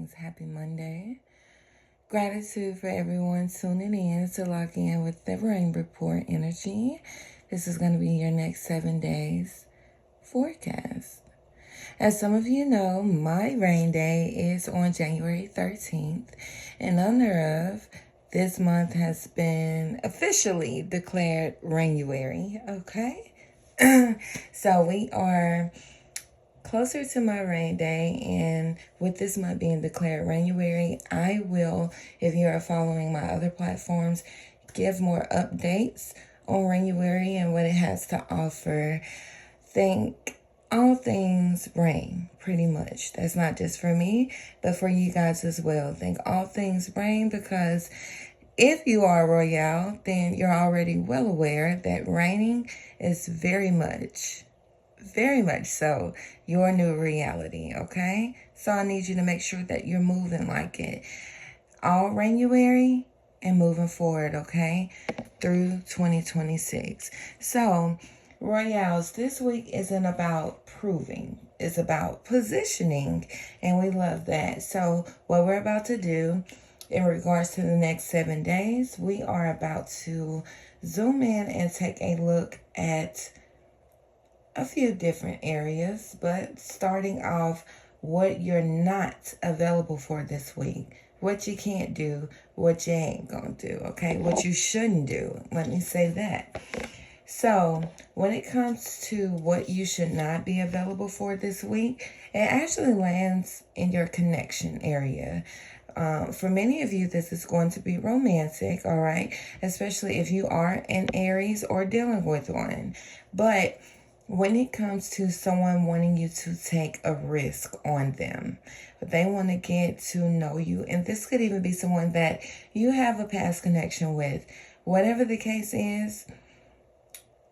blessings. Happy Monday. Gratitude for everyone tuning in to lock in with the Rain Report energy. This is going to be your next 7 days forecast. As some of you know, my rain day is on January 13th. In honor of, this month has been officially declared Rainuary, okay? So we are closer to my rain day, and with this month being declared Rainuary, I will, if you are following my other platforms, give more updates on Rainuary and what it has to offer. Think all things rain, pretty much. That's not just for me, but for you guys as well. Think all things rain, because if you are a Royale, then you're already well aware that raining is very much so your new reality, okay? So I need you to make sure that you're moving like it. All Rainuary and moving forward, okay? Through 2026. So, Royals, this week isn't about proving. It's about positioning, and we love that. So what we're about to do in regards to the next 7 days, we are about to zoom in and take a look at a few different areas, but starting off what you're not available for this week, what you can't do, what you ain't gonna do, okay? What you shouldn't do. Let me say that. So when it comes to what you should not be available for this week, it actually lands in your connection area. For many of you, this is going to be romantic, all right? Especially if you are an Aries or dealing with one. But when it comes to someone wanting you to take a risk on them, they want to get to know you. And this could even be someone that you have a past connection with. Whatever the case is,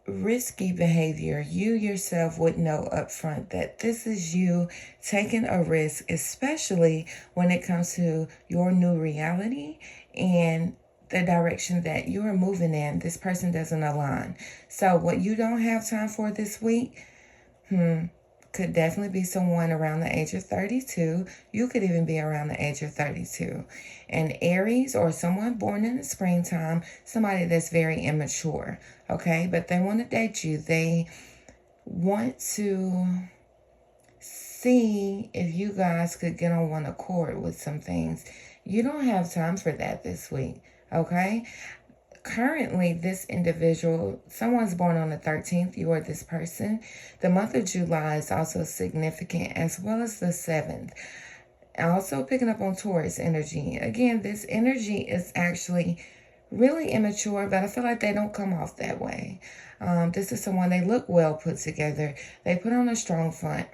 risky behavior, you yourself would know up front that this is you taking a risk, especially when it comes to your new reality and the direction that you are moving in. This person doesn't align. So what you don't have time for this week could definitely be someone around the age of 32. You could even be around the age of 32. And Aries, or someone born in the springtime, somebody that's very immature, okay? But they want to date you. They want to see if you guys could get on one accord with some things. You don't have time for that this week, okay? Currently, this individual, someone's born on the 13th, you are this person. The month of July is also significant, as well as the 7th. Also picking up on Taurus energy. Again, this energy is actually really immature, but I feel like they don't come off that way. This is someone, they look well put together. They put on a strong front.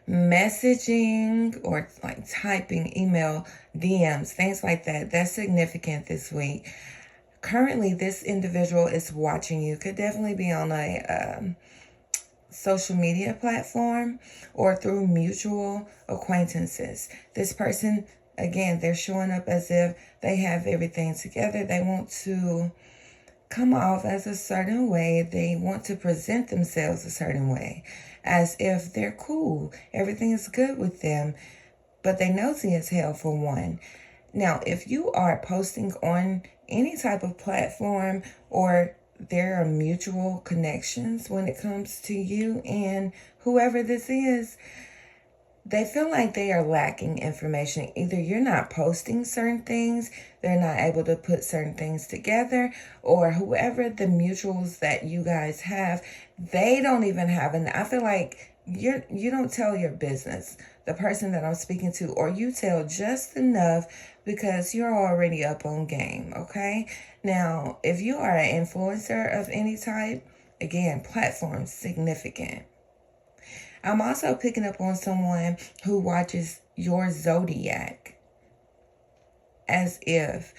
Messaging or like typing, email, DMs, things like that, that's significant this week. Currently, this individual is watching you. Could definitely be on a social media platform or through mutual acquaintances. This person, again, they're showing up as if they have everything together. They want to come off as a certain way. They want to present themselves a certain way, as if they're cool. Everything is good with them, but they nosy as hell for one. Now, if you are posting on any type of platform, or there are mutual connections when it comes to you and whoever this is, they feel like they are lacking information. Either you're not posting certain things, they're not able to put certain things together, or whoever the mutuals that you guys have, they don't even have I feel like you don't tell your business, the person that I'm speaking to, or you tell just enough because you're already up on game, okay? Now, if you are an influencer of any type, again, platform significant. I'm also picking up on someone who watches your zodiac, as if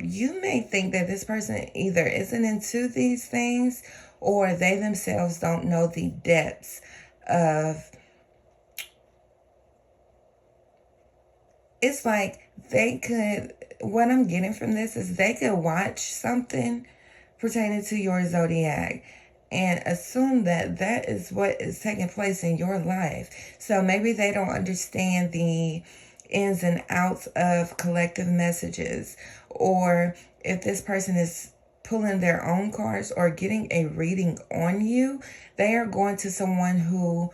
you may think that this person either isn't into these things, or they themselves don't know the depths of. It's like what I'm getting from this is they could watch something pertaining to your zodiac and assume that that is what is taking place in your life. So maybe they don't understand the ins and outs of collective messages, or if this person is pulling their own cards or getting a reading on you, they are going to someone who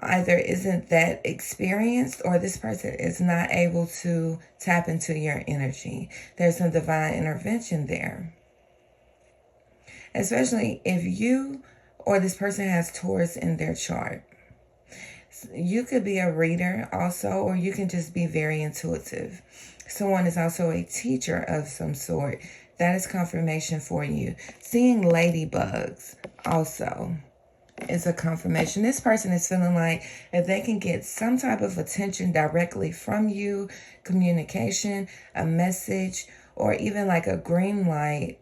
either isn't that experienced, or this person is not able to tap into your energy. There's some divine intervention there. Especially if you or this person has Taurus in their chart. You could be a reader also, or you can just be very intuitive. Someone is also a teacher of some sort. That is confirmation for you. Seeing ladybugs also is a confirmation. This person is feeling like if they can get some type of attention directly from you, communication, a message, or even like a green light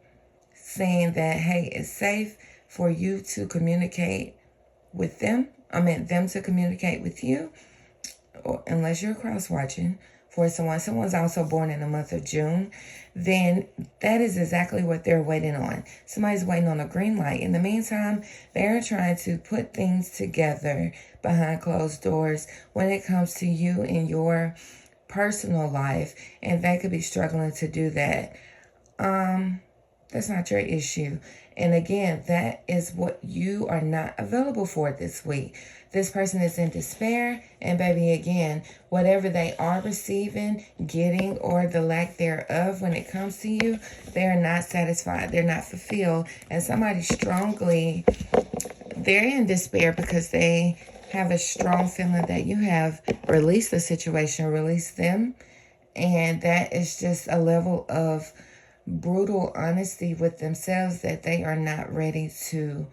saying that, hey, it's safe for you to communicate with them. Them to communicate with you, or unless you're cross-watching for someone's also born in the month of June, then that is exactly what they're waiting on. Somebody's waiting on a green light. In the meantime, they're trying to put things together behind closed doors when it comes to you and your personal life, and they could be struggling to do that. That's not your issue. And again, that is what you are not available for this week. This person is in despair, and baby, again, whatever they are receiving, getting, or the lack thereof when it comes to you, they are not satisfied. They're not fulfilled. And somebody they're in despair because they have a strong feeling that you have released the situation, released them. And that is just a level of brutal honesty with themselves that they are not ready to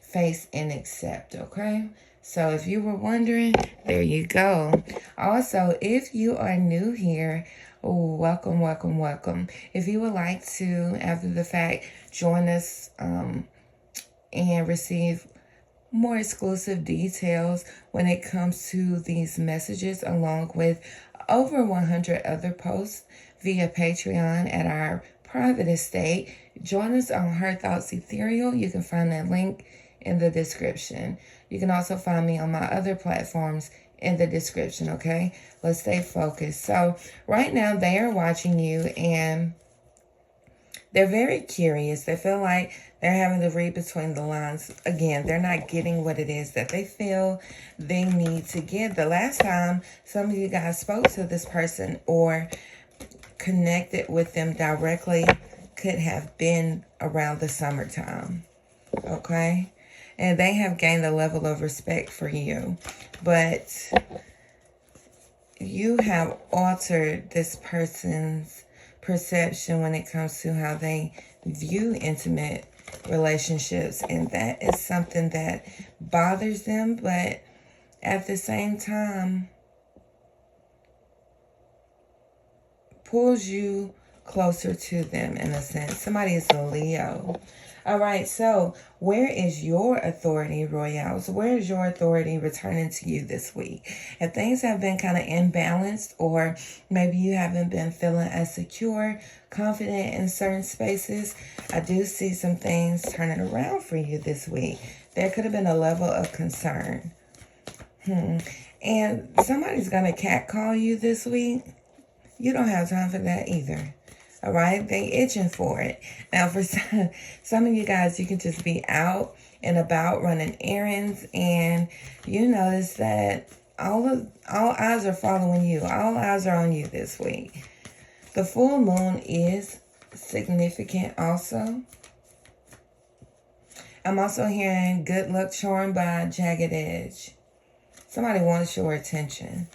face and accept, okay? So if you were wondering, there you go. Also, if you are new here, welcome, welcome, welcome. If you would like to, after the fact, join us and receive more exclusive details when it comes to these messages, along with over 100 other posts via Patreon at our private estate, join us on Her Thoughts Ethereal. You can find that link in the description. You can also find me on my other platforms in the description, okay? Let's stay focused. So right now they are watching you and they're very curious. They feel like they're having to read between the lines. Again, they're not getting what it is that they feel they need to get. The last time some of you guys spoke to this person or connected with them directly could have been around the summertime, okay? And they have gained a level of respect for you, but you have altered this person's perception when it comes to how they view intimate relationships, and that is something that bothers them, but at the same time pulls you closer to them in a sense. Somebody is a Leo. All right, so where is your authority, Royals? Where is your authority returning to you this week? If things have been kind of imbalanced, or maybe you haven't been feeling as secure, confident in certain spaces, I do see some things turning around for you this week. There could have been a level of concern. And somebody's going to catcall you this week. You don't have time for that either. All right? They itching for it. Now, for some of you guys, you can just be out and about running errands, and you notice that all eyes are following you. All eyes are on you this week. The full moon is significant also. I'm also hearing good luck charm by Jagged Edge. Somebody wants your attention.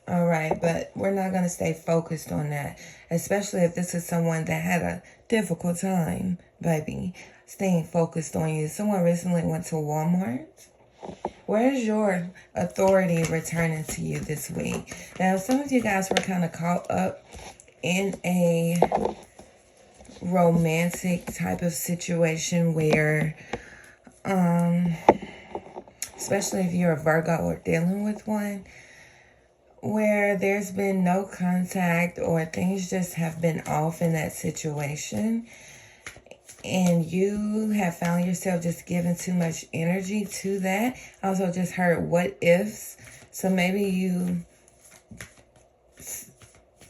All right, but we're not going to stay focused on that, especially if this is someone that had a difficult time, baby, staying focused on you. Someone recently went to Walmart. Where's your authority returning to you this week? Now, some of you guys were kind of caught up in a romantic type of situation where, especially if you're a Virgo or dealing with one, where there's been no contact or things just have been off in that situation. and you have found yourself just giving too much energy to that. I also just heard what ifs. So maybe you,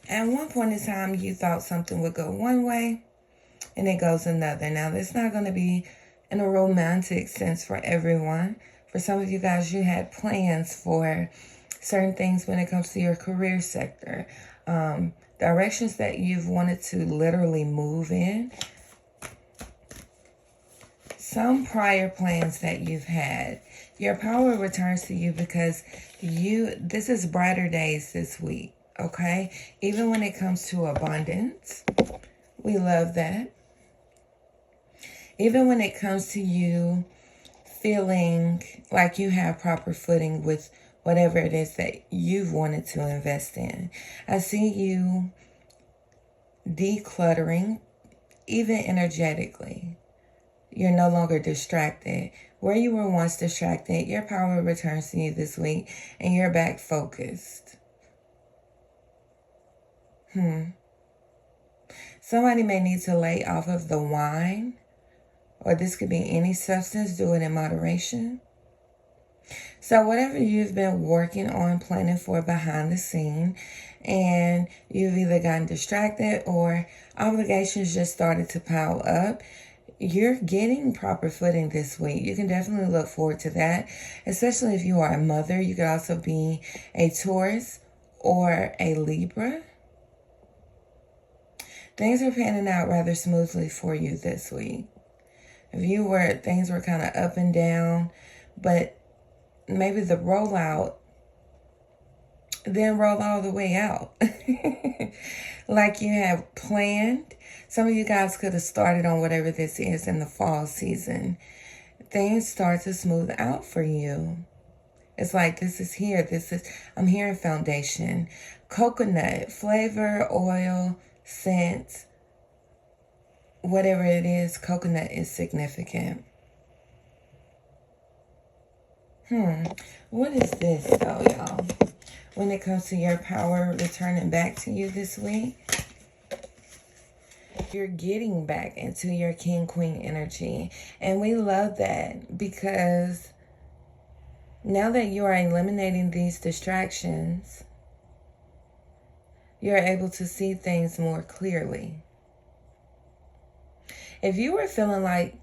at one point in time, you thought something would go one way and it goes another. Now, that's not going to be in a romantic sense for everyone. For some of you guys, you had plans for certain things when it comes to your career sector. Directions that you've wanted to literally move in. Some prior plans that you've had. Your power returns to you because this is brighter days this week, okay? Even when it comes to abundance, we love that. Even when it comes to you feeling like you have proper footing with whatever it is that you've wanted to invest in. I see you decluttering, even energetically. You're no longer distracted. Where you were once distracted, your power returns to you this week and you're back focused. Somebody may need to lay off of the wine, or this could be any substance. Do it in moderation. So whatever you've been working on, planning for behind the scene, and you've either gotten distracted or obligations just started to pile up, you're getting proper footing this week. You can definitely look forward to that, especially if you are a mother. You could also be a Taurus or a Libra. Things are panning out rather smoothly for you this week. If things were kind of up and down, but maybe the rollout didn't roll all the way out like you have planned. Some of you guys could have started on whatever this is in the fall season. Things start to smooth out for you. It's like this is here. I'm hearing foundation, coconut, flavor, oil, scent, whatever it is, coconut is significant. What is this though, y'all? When it comes to your power returning back to you this week, you're getting back into your king, queen energy. And we love that because now that you are eliminating these distractions, you're able to see things more clearly. If you were feeling like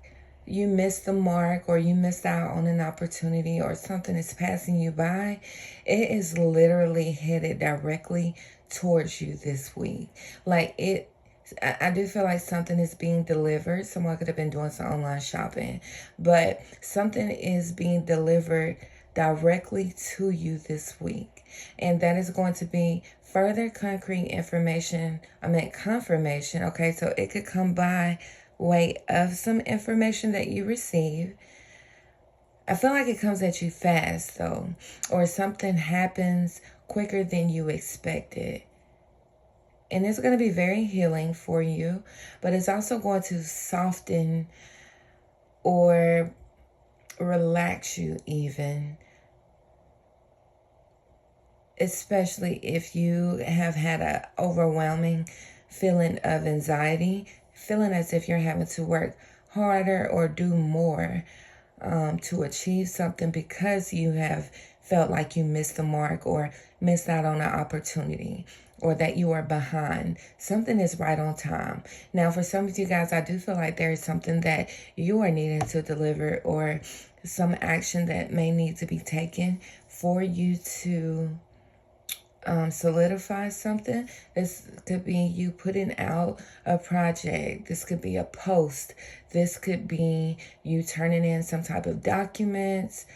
you missed the mark or you missed out on an opportunity or something is passing you by, it is literally headed directly towards you this week. I do feel like something is being delivered. Someone could have been doing some online shopping, but something is being delivered directly to you this week. And that is going to be further concrete confirmation. Okay, so it could come by way of some information that you receive. I feel like it comes at you fast though, or something happens quicker than you expected. And it's going to be very healing for you, but it's also going to soften or relax you even. Especially if you have had an overwhelming feeling of anxiety, feeling as if you're having to work harder or do more to achieve something because you have felt like you missed the mark or missed out on an opportunity, or that you are behind. Something is right on time. Now, for some of you guys, I do feel like there is something that you are needing to deliver or some action that may need to be taken for you to solidify something. This could be you putting out a project. This could be a post. This could be you turning in some type of documents.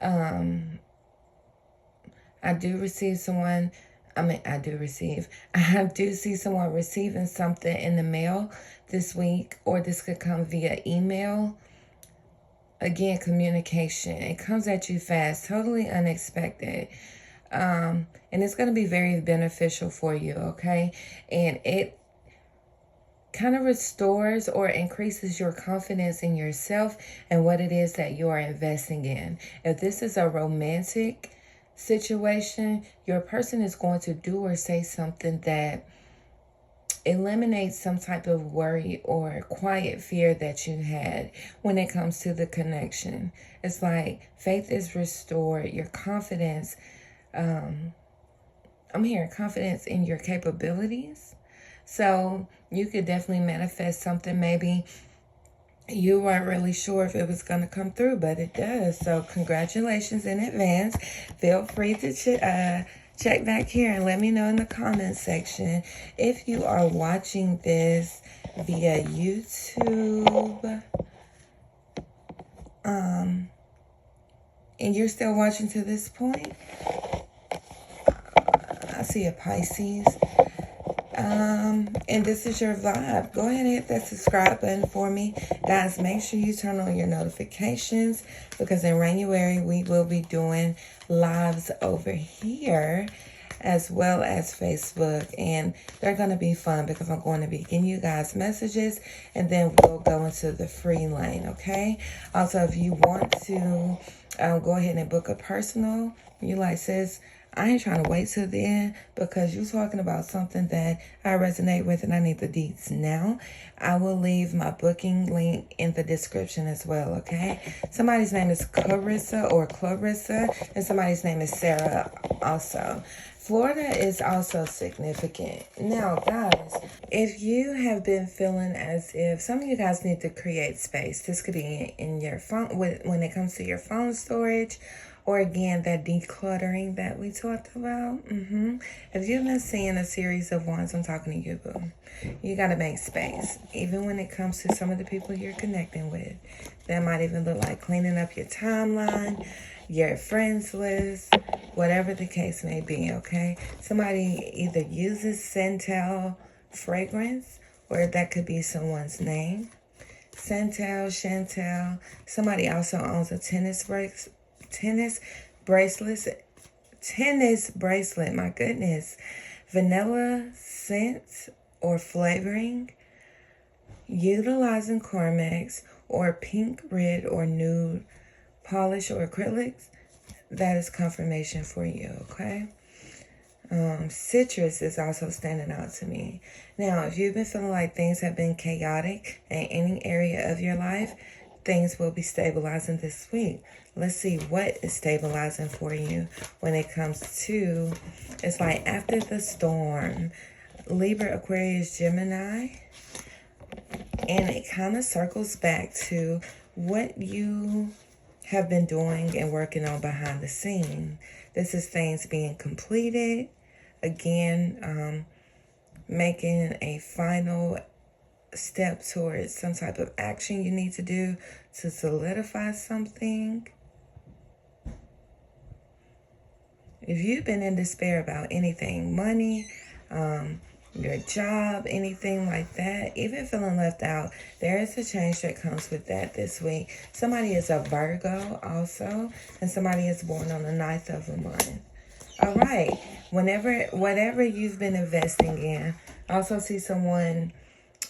I do see someone receiving something in the mail this week, or this could come via email. Again, communication. It comes at you fast, totally unexpected. And it's going to be very beneficial for you, okay? And it kind of restores or increases your confidence in yourself and what it is that you are investing in. If this is a romantic situation, your person is going to do or say something that eliminate some type of worry or quiet fear that you had when it comes to the connection. It's like faith is restored, your confidence. I'm hearing confidence in your capabilities. So you could definitely manifest something. Maybe you weren't really sure if it was going to come through, but it does. So congratulations in advance. Feel free to check back here and let me know in the comments section if you are watching this via YouTube. And you're still watching to this point. I see a Pisces. And this is your vibe. Go ahead and hit that subscribe button for me. Guys, make sure you turn on your notifications because in January we will be doing lives over here as well as Facebook, and they're going to be fun because I'm going to be giving you guys messages and then we'll go into the free lane, okay? Also, if you want to go ahead and book a personal, you like, sis, I ain't trying to wait till the end because you're talking about something that I resonate with and I need the deets now. I will leave my booking link in the description as well, okay? Somebody's name is Clarissa or Clarissa, and somebody's name is Sarah also. Florida is also significant. Now, guys, if you have been feeling as if some of you guys need to create space, this could be in your phone when it comes to your phone storage, or again, that decluttering that we talked about. If you've been seeing a series of ones, I'm talking to you, boo. You got to make space. Even when it comes to some of the people you're connecting with. That might even look like cleaning up your timeline, your friends list, whatever the case may be, okay? Somebody either uses Centel fragrance, or that could be someone's name. Centel, Chantel. Somebody also owns a tennis bracelet, my goodness. Vanilla scent or flavoring, utilizing Carmex or pink, red, or nude polish or acrylics. That is confirmation for you, okay? Citrus is also standing out to me. Now, if you've been feeling like things have been chaotic in any area of your life, things will be stabilizing this week. Let's see what is stabilizing for you when it comes to, it's like after the storm, Libra, Aquarius, Gemini, and it kind of circles back to what you have been doing and working on behind the scene. This is things being completed. Again, making a final step towards some type of action you need to do to solidify something. If you've been in despair about anything, money, your job, anything like that, even feeling left out, there is a change that comes with that this week. Somebody is a Virgo also, and somebody is born on the 9th of the month. All right, whatever you've been investing in, I also see someone,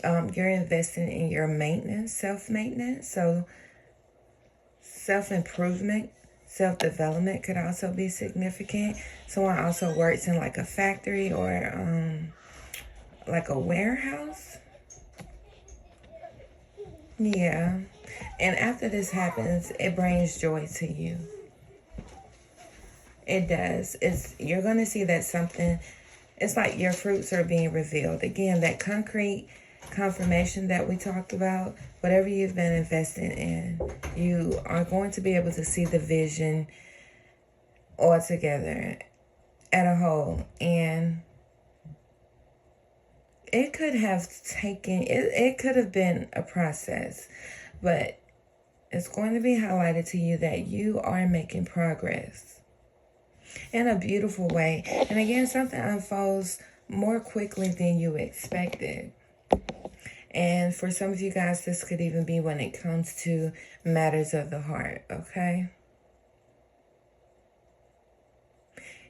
you're investing in your maintenance, self-maintenance, so self-improvement, self-development could also be significant. Someone also works in like a factory or like a warehouse. Yeah. And after this happens, it brings joy to you. It does. You're going to see that something, it's like your fruits are being revealed. Again, that concrete confirmation that we talked about, whatever you've been investing in, you are going to be able to see the vision all together at a whole. And it could have taken, it could have been a process, but it's going to be highlighted to you that you are making progress in a beautiful way. And again, something unfolds more quickly than you expected. And for some of you guys, this could even be when it comes to matters of the heart, okay?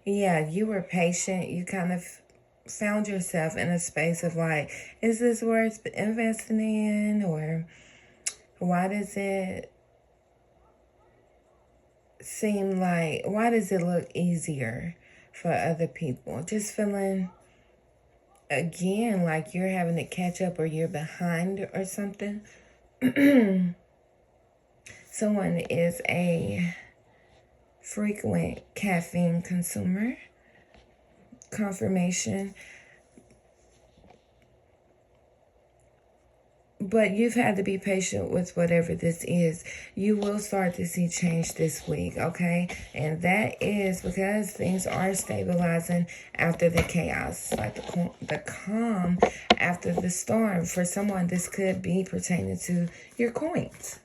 Yeah, you were patient. You kind of found yourself in a space of like, is this worth investing in? Or why does it seem like, why does it look easier for other people? Just feeling again, like you're having to catch up or you're behind or something. Someone is a frequent caffeine consumer. Confirmation. But you've had to be patient with whatever this is. You will start to see change this week, okay? And that is because things are stabilizing after the chaos, like the calm after the storm. For someone, this could be pertaining to your coins,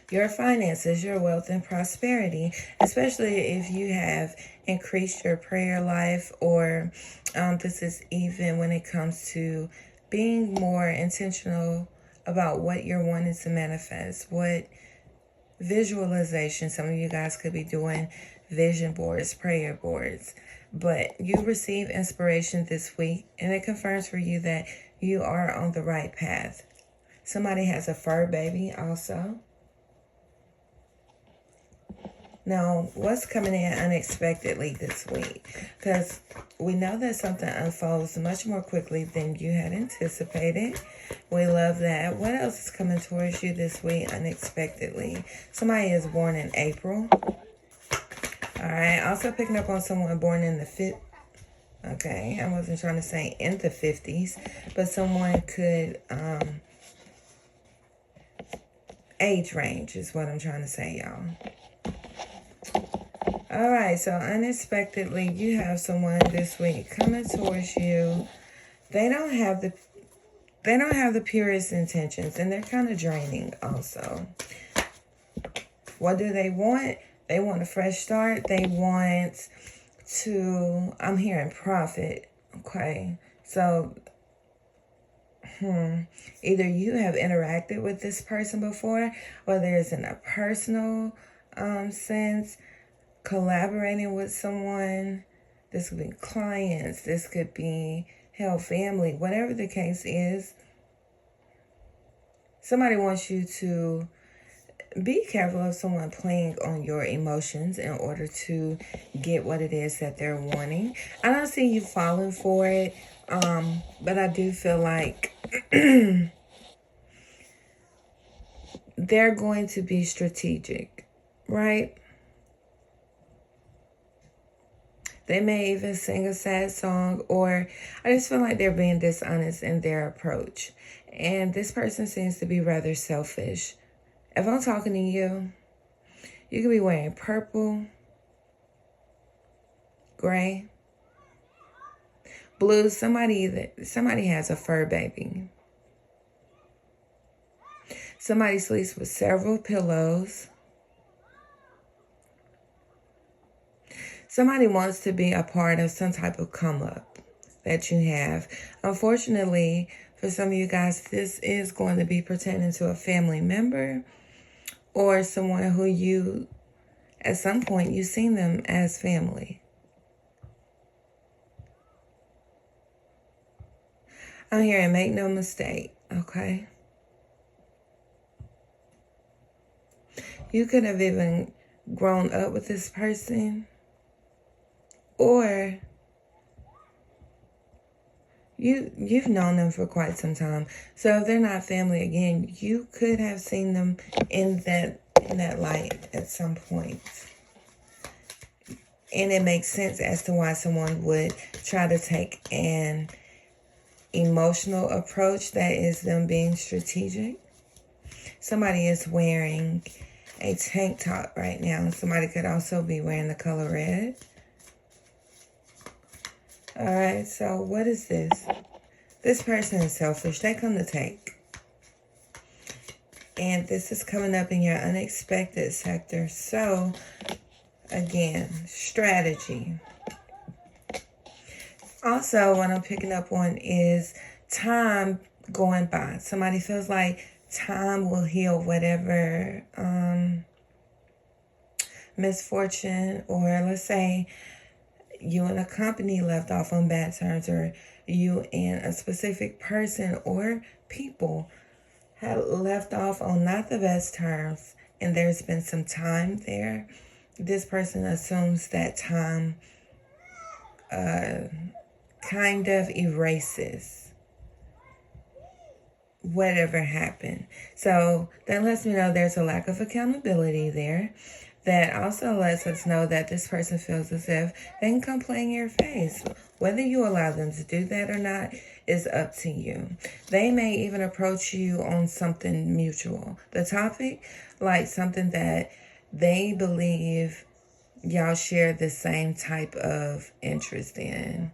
your finances, your wealth and prosperity, especially if you have increased your prayer life, or this is even when it comes to being more intentional about what you're wanting to manifest, what visualization. Some of you guys could be doing vision boards, prayer boards, but you receive inspiration this week, and it confirms for you that you are on the right path. Somebody has a fur baby also. Now, what's coming in unexpectedly this week? Because we know that something unfolds much more quickly than you had anticipated. We love that. What else is coming towards you this week unexpectedly? Somebody is born in April. All right. Also picking up on someone born in the 50s. Okay. I wasn't trying to say in the 50s, but someone could... age range is what I'm trying to say, y'all. All right, so unexpectedly, you have someone this week coming towards you. They don't have the purest intentions, and they're kind of draining also. What do they want? They want a fresh start. They want to, I'm hearing profit. Okay, so either you have interacted with this person before, whether it's in a personal sense, collaborating with someone. This could be clients, this could be family, whatever the case is. Somebody wants you to be careful of someone playing on your emotions in order to get what it is that they're wanting. I don't see you falling for it, but I do feel like they're going to be strategic, right? They may even sing a sad song, or I just feel like they're being dishonest in their approach. And this person seems to be rather selfish. If I'm talking to you, you could be wearing purple, gray, blue. Somebody has a fur baby. Somebody sleeps with several pillows. Somebody wants to be a part of some type of come up that you have. Unfortunately, for some of you guys, this is going to be pertaining to a family member or someone who you, at some point, you've seen them as family. I'm hearing make no mistake, okay? You could have even grown up with this person, or you've known them for quite some time. So if they're not family, again, you could have seen them in that light at some point. And it makes sense as to why someone would try to take an emotional approach that is them being strategic. Somebody is wearing a tank top right now. Somebody could also be wearing the color red. All right, so what is this? This person is selfish. They come to take. And this is coming up in your unexpected sector. So, again, strategy. Also, what I'm picking up on is time going by. Somebody feels like time will heal whatever misfortune, or let's say you and a company left off on bad terms, or you and a specific person or people had left off on not the best terms, and there's been some time there. This person assumes that time kind of erases whatever happened. So that lets me know there's a lack of accountability there. That also lets us know that this person feels as if they can come play in your face. Whether you allow them to do that or not is up to you. They may even approach you on something mutual. The topic, like something that they believe y'all share the same type of interest in.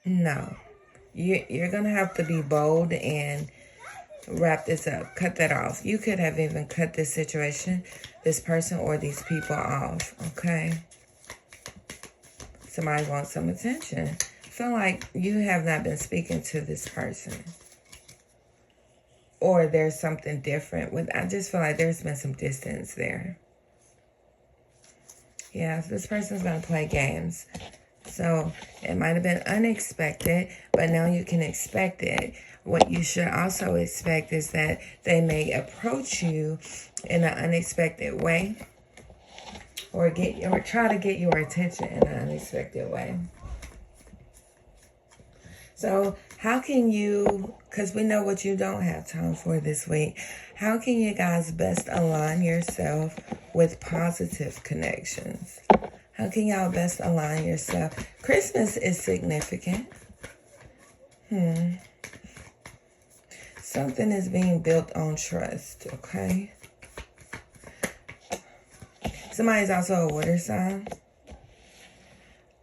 No. You're going to have to be bold and wrap this up. Cut that off. You could have even cut this situation, this person, or these people off. Okay? Somebody wants some attention. Feel like you have not been speaking to this person. Or there's something different. I just feel like there's been some distance there. Yeah, this person's going to play games. So it might have been unexpected, but now you can expect it. What you should also expect is that they may approach you in an unexpected way, or try to get your attention in an unexpected way. So how can you, because we know what you don't have time for this week, how can you guys best align yourself with positive connections? How can y'all best align yourself? Christmas is significant. Something is being built on trust, okay? Somebody's also a water sign.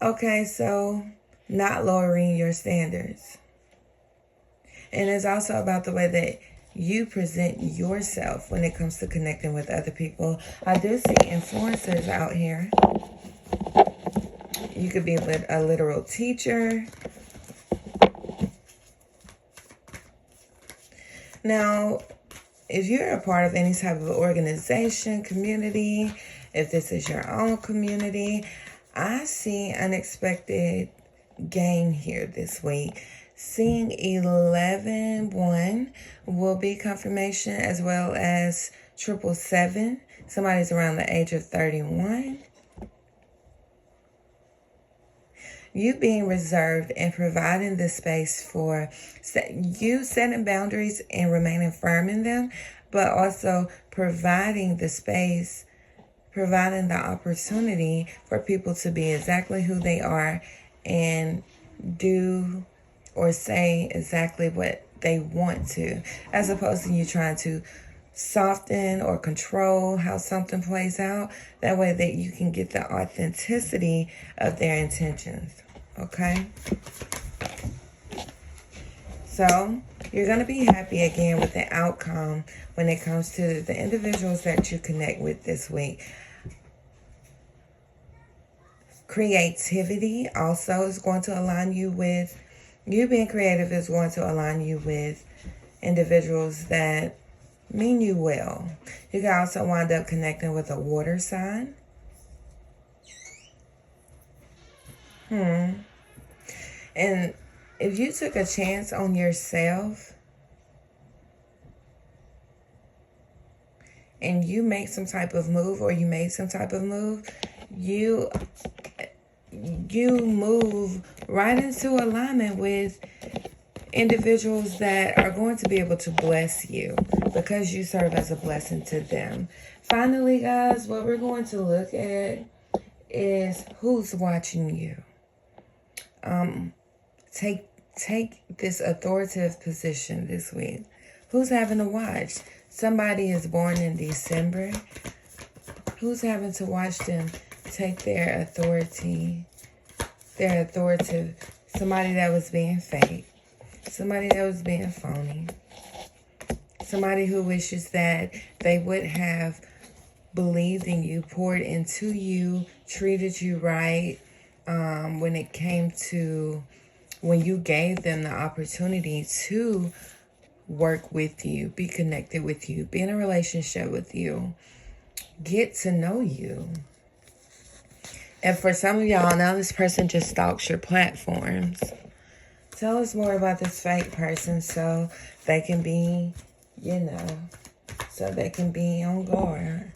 Okay, so not lowering your standards. And it's also about the way that you present yourself when it comes to connecting with other people. I do see influencers out here. You could be a literal teacher. Now, if you're a part of any type of organization, community, if this is your own community, I see unexpected gain here this week. Seeing 11-1 will be confirmation, as well as 777. Somebody's around the age of 31. You being reserved and providing the space for you setting boundaries and remaining firm in them, but also providing the space, providing the opportunity for people to be exactly who they are and do or say exactly what they want to, as opposed to you trying to soften or control how something plays out. That way that you can get the authenticity of their intentions. Okay? So you're going to be happy again with the outcome when it comes to the individuals that you connect with this week. Creativity also is going to align you with, you being creative is going to align you with individuals that mean you well. You can also wind up connecting with a water sign. And if you took a chance on yourself and you make some type of move, or you made some type of move, you move right into alignment with individuals that are going to be able to bless you because you serve as a blessing to them. Finally, guys, what we're going to look at is who's watching you. Take this authoritative position this week. Who's having to watch? Somebody is born in December. Who's having to watch them take their authority, their authoritative? Somebody that was being fake. Somebody that was being phony. Somebody who wishes that they would have believed in you, poured into you, treated you right when it came to when you gave them the opportunity to work with you, be connected with you, be in a relationship with you, get to know you. And for some of y'all, now this person just stalks your platforms. Tell us more about this fake person so they can be, so they can be on guard.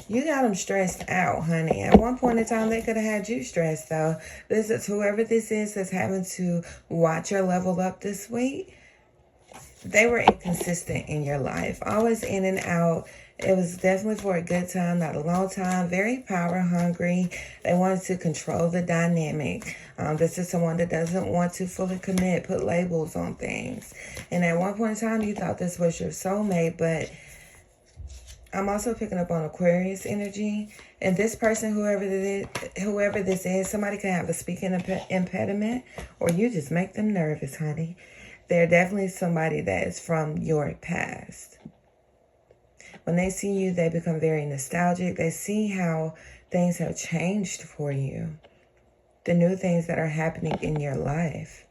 You got them stressed out, honey. At one point in time, they could have had you stressed, though. This is whoever this is that's having to watch your level up this week. They were inconsistent in your life, always in and out. It was definitely for a good time, not a long time. Very power hungry. They wanted to control the dynamic. This is someone that doesn't want to fully commit, put labels on things. And at one point in time, you thought this was your soulmate, but I'm also picking up on Aquarius energy. And this person, whoever this is, somebody can have a speaking impediment, or you just make them nervous, honey. They're definitely somebody that is from your past. When they see you, they become very nostalgic. They see how things have changed for you, the new things that are happening in your life.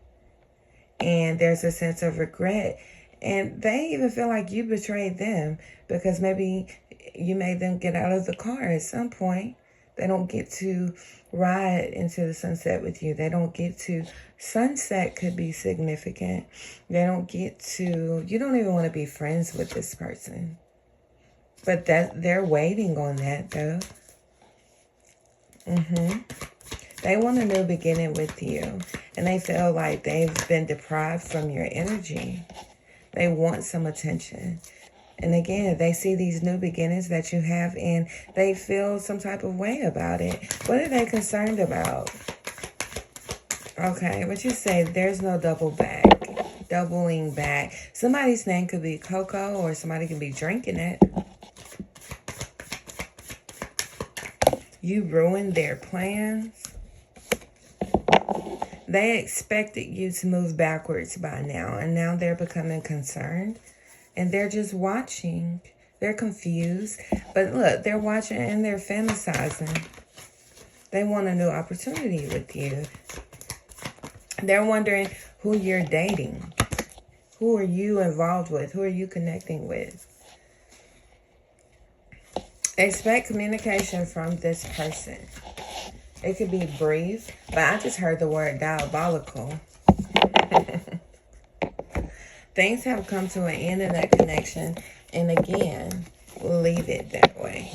And there's a sense of regret. And they even feel like you betrayed them because maybe you made them get out of the car at some point. They don't get to ride into the sunset with you. They don't get to, sunset could be significant. They don't get to, you don't even want to be friends with this person. But that they're waiting on that, though. They want a new beginning with you. And they feel like they've been deprived from your energy. They want some attention. And again, they see these new beginnings that you have and they feel some type of way about it. What are they concerned about? Okay, what you say, there's no doubling back. Somebody's name could be Coco or somebody can be drinking it. You ruined their plans. They expected you to move backwards by now, and now they're becoming concerned. And they're just watching. They're confused. But look, they're watching and they're fantasizing. They want a new opportunity with you. They're wondering who you're dating. Who are you involved with? Who are you connecting with? Expect communication from this person. It could be brief, but I just heard the word diabolical. Things have come to an end in that connection. And again, leave it that way.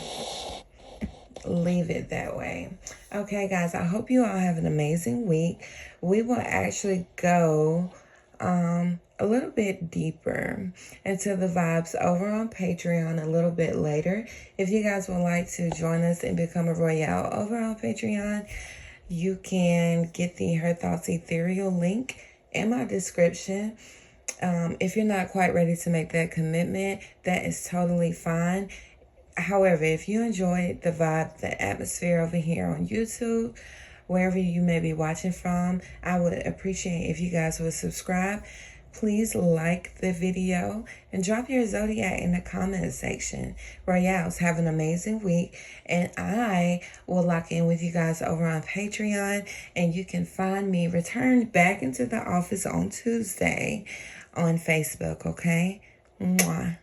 Leave it that way. Okay, guys, I hope you all have an amazing week. We will actually go a little bit deeper into the vibes over on Patreon a little bit later. If you guys would like to join us and become a Royale over on Patreon, you can get the Her Thoughts Ethereal link in my description. If you're not quite ready to make that commitment, that is totally fine. However, if you enjoyed the vibe, the atmosphere over here on YouTube, wherever you may be watching from, I would appreciate if you guys would subscribe. Please like the video and drop your zodiac in the comment section. Royals, have an amazing week. And I will lock in with you guys over on Patreon. And you can find me returned back into the office on Tuesday on Facebook, okay? Mwah.